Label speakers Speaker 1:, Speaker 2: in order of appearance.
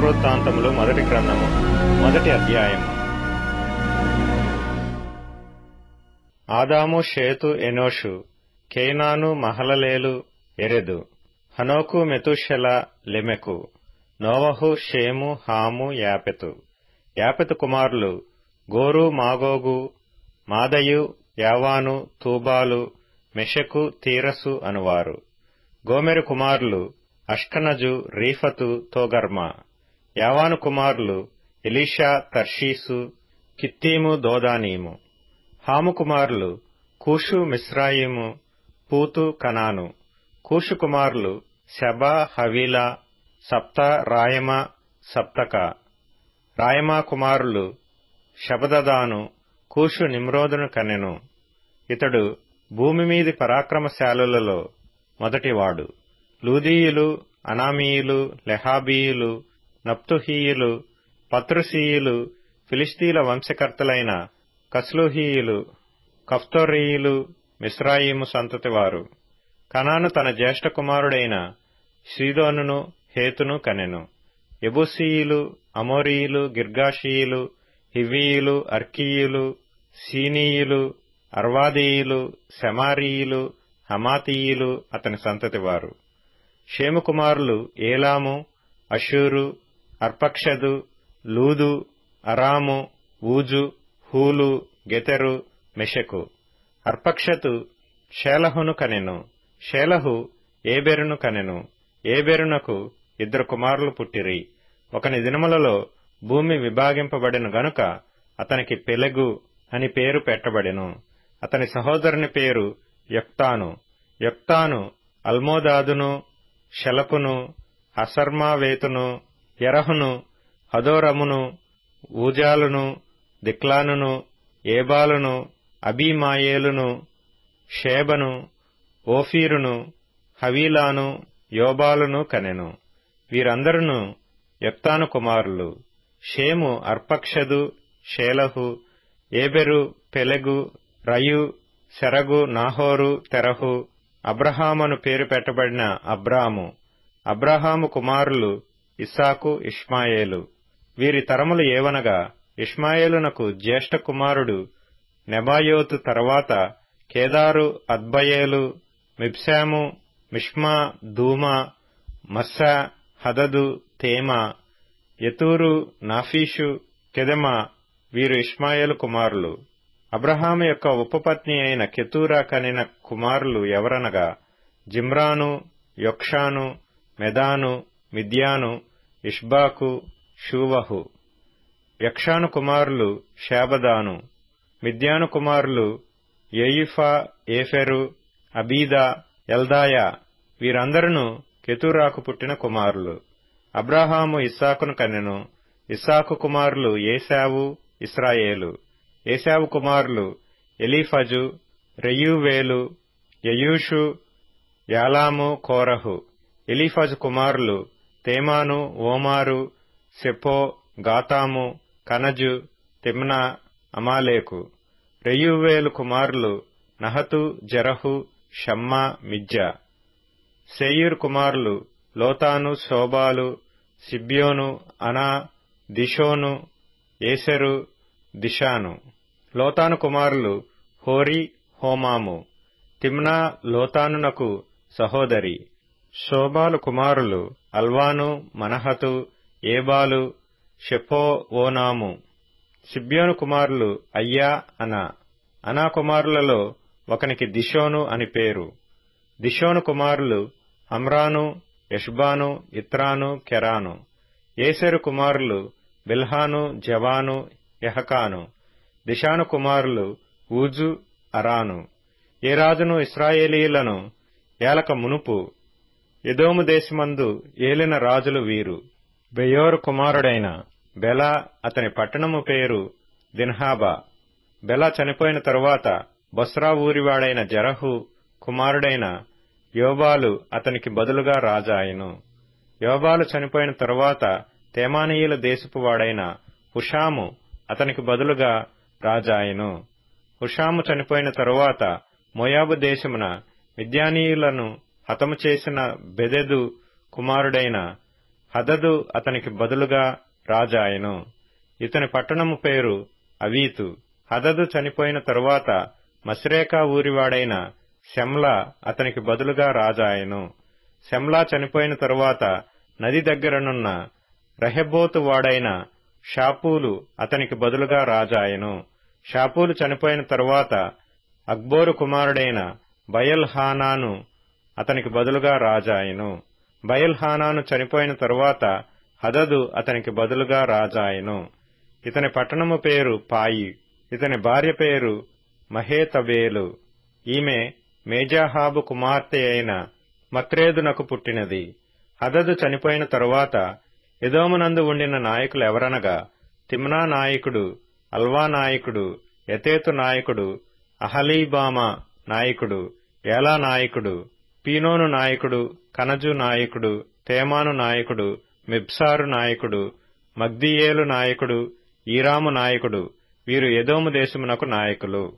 Speaker 1: దినవృత్తాంతములు మొదటి గ్రంథము 1వ అధ్యాయము. ఆదాము, షేతు, ఎనోషు, కేనాను, మహలలేలు, ఎరెదు, హనోకు, మెతూషెల, లెమెకు, నోవహు, షేము, హాము, యాపెతు. యాపెతు కుమారులు గోరు, మాగోగు, మాదయు, యావాను, తూబాలు, మెషెకు, తీరసు అనువారు. గోమెరు కుమారులు అష్కనజు, రీఫతు, తోగర్మా. యావాను కుమారులు ఎలీషా, తర్షీసు, కిత్తీము, దోదానీము. హాము కుమారులు కూషు, మిస్రాయిము, పూతు, కనాను. కూషు కుమారులు శబా, హవీలా, సప్త, రాయమ, సప్తక. రాయమా కుమారులు శబదదాను. కూషు నిమ్రోదును కనెను. ఇతడు భూమి మీది పరాక్రమశాలులలో మొదటివాడు. లూదీయులు, అనామీయులు, లెహాబీయులు, నప్తుహీయులు, పత్రుసీయులు, ఫిలిస్తీల వంశకర్తలైన కస్లూహీయులు, కఫ్తోరీయులు, మిస్రాయిము సంతతివారు. కనాను తన జ్యేష్ఠ కుమారుడైన సీదోనును, హేతును కనెను. యెబూసీయులు, అమోరీయులు, గిర్గాషీయులు, హివ్వీయులు, అర్కీయులు, సీనీయులు, అర్వాదీయులు, సెమారీయులు, హమాతీయులు అతని సంతతివారు. షేము కుమారులు ఏలాము, అషూరు, అర్పక్షదు, లూదు, అరాము, ఊజు, హూలు, గెతెరు, మెషెకు. అర్పక్షతు షేలహును కనెను. షేలహు ఏబెరును కనెను. ఏబెరునకు 2 కుమారులు పుట్టిరి. ఒకని దినములలో భూమి విభాగింపబడెను గనుక అతనికి పెలెగు అని పేరు పెట్టబడెను. అతని సహోదరుని పేరు యొక్తాను. యొక్తాను అల్మోదాదును, షెలపును, హసర్మావేతును, యెరహును, హదోరమును, ఊజాలును, దిక్లానును, ఏబాలును, అబీమాయేలును, షేబను, ఓఫీరును, హవీలాను, యోబాలును కనెను. వీరందరును యొక్తాను కుమారులు. షేము అర్పక్షదు, షేలహు, ఏబెరు, పెలెగు, రయు, సెరగు, నాహోరు, తెరహు, అబ్రహామను పేరు పెట్టబడిన అబ్రాము. అబ్రహాము కుమారులు ఇస్సాకు, ఇష్మాయేలు. వీరి తరములు ఏవనగా ఇష్మాయేలునకు జ్యేష్ఠ కుమారుడు నెబాయోతు, తర్వాత కేదారు, అద్బయేలు, మిబ్సాము, మిష్మా, దూమా, మస్సా, హదదు, తేమా, యతూరు, నాఫీషు, కెదెమా. వీరు ఇష్మాయేలు కుమారులు. అబ్రహాము యొక్క ఉపపత్ని అయిన కెతూరా కనిన కుమారులు ఎవరనగా జిమ్రాను, యొక్షాను, మెదాను, మిద్యాను, ఇష్బాకు, షూవహు. యక్షాను కుమారులు షాబదాను. మిద్యాను కుమారులు యేయిఫా, ఏఫెరు, అబీదా, ఎల్దాయా. వీరందరూ కెతూరాకు పుట్టిన కుమారులు. అబ్రహాము ఇస్సాకును కనెను. ఇస్సాకు కుమారులు ఏశావు, ఇస్రాయేలు. ఏశావు కుమారులు ఎలీఫజు, రెయూవేలు, యయూషు, యాలాము, కోరహు. ఎలీఫజు కుమారులు తేమాను, ఓమారు, సెపో, గాతాము, కనజు, తిమ్నా, అమాలేకు. రెయూవేలు కుమారులు నహతు, జెరహు, షమ్మా, మిజ్జా. సేయీరు కుమారులు లోతాను, శోబాలు, సిబ్యోను, అనా, దిషోను, ఏసెరు, దిషాను. లోతాను కుమారులు హోరీ, హోమాము. తిమ్నా లోతానునకు సహోదరి. శోబాలు కుమారులు అల్వాను, మనహతు, ఏబాలు, షెపో, ఓనాము. సిబ్యోను కుమారులు అయ్యా, అనా. అనా కుమారులలో ఒకనికి దిషోను అని పేరు. దిషోను కుమారులు అమ్రాను, ఎష్బాను, ఇత్రాను, కెరాను. ఏసెరు కుమారులు బిల్హాను, జవాను, యహకాను. దిషాను కుమారులు ఊజు, అరాను. ఏ రాజును ఇశ్రాయేలీయులను ఏలక మునుపు ఎదోము దేశమందు ఏలిన రాజులు వీరు. బెయోరు కుమారుడైన బెల, అతని పట్టణము పేరు దిన్హాబా. బెల చనిపోయిన తరువాత బొస్రా ఊరివాడైన జరహు కుమారుడైన యోబాలు అతనికి బదులుగా రాజాయెను. యోబాలు చనిపోయిన తరువాత తేమానీయుల దేశపు వాడైన హుషాము అతనికి బదులుగా రాజాయెను. హుషాము చనిపోయిన తరువాత మోయాబు దేశమున మిద్యానీయులను హతము చేసిన బెదెదు కుమారుడైన హదదు అతనికి బదులుగా రాజాయెను. ఇతని పట్టణము పేరు అవీతు. హదదు చనిపోయిన తరువాత మశ్రేకా ఊరివాడైన శమ్లా అతనికి బదులుగా రాజాయెను. శమ్లా చనిపోయిన తరువాత నది దగ్గరనున్న రహెబోతు వాడైన షాపూలు అతనికి బదులుగా రాజాయెను. షాపూలు చనిపోయిన తరువాత అక్బోరు కుమారుడైన బయల్ హానాను అతనికి బదులుగా రాజాయెను. బయల్ హానాను చనిపోయిన తరువాత హదదు అతనికి బదులుగా రాజాయెను. ఇతని పట్టణము పేరు పాయి. ఇతని భార్య పేరు మహేతబేలు. ఈమె మేజాహాబు కుమార్తె అయిన మత్రేదునకు పుట్టినది. హదదు చనిపోయిన తరువాత ఎదోమునందు ఉండిన నాయకులెవరనగా తిమ్నా నాయకుడు, అల్వా నాయకుడు, యతేతు నాయకుడు, అహలీబామా నాయకుడు, ఏలా నాయకుడు, పీనోను నాయకుడు, కనజు నాయకుడు, తేమాను నాయకుడు, మిబ్సారు నాయకుడు, మగ్దీయేలు నాయకుడు, ఈరాము నాయకుడు. వీరు ఎదోము దేశమునకు నాయకులు.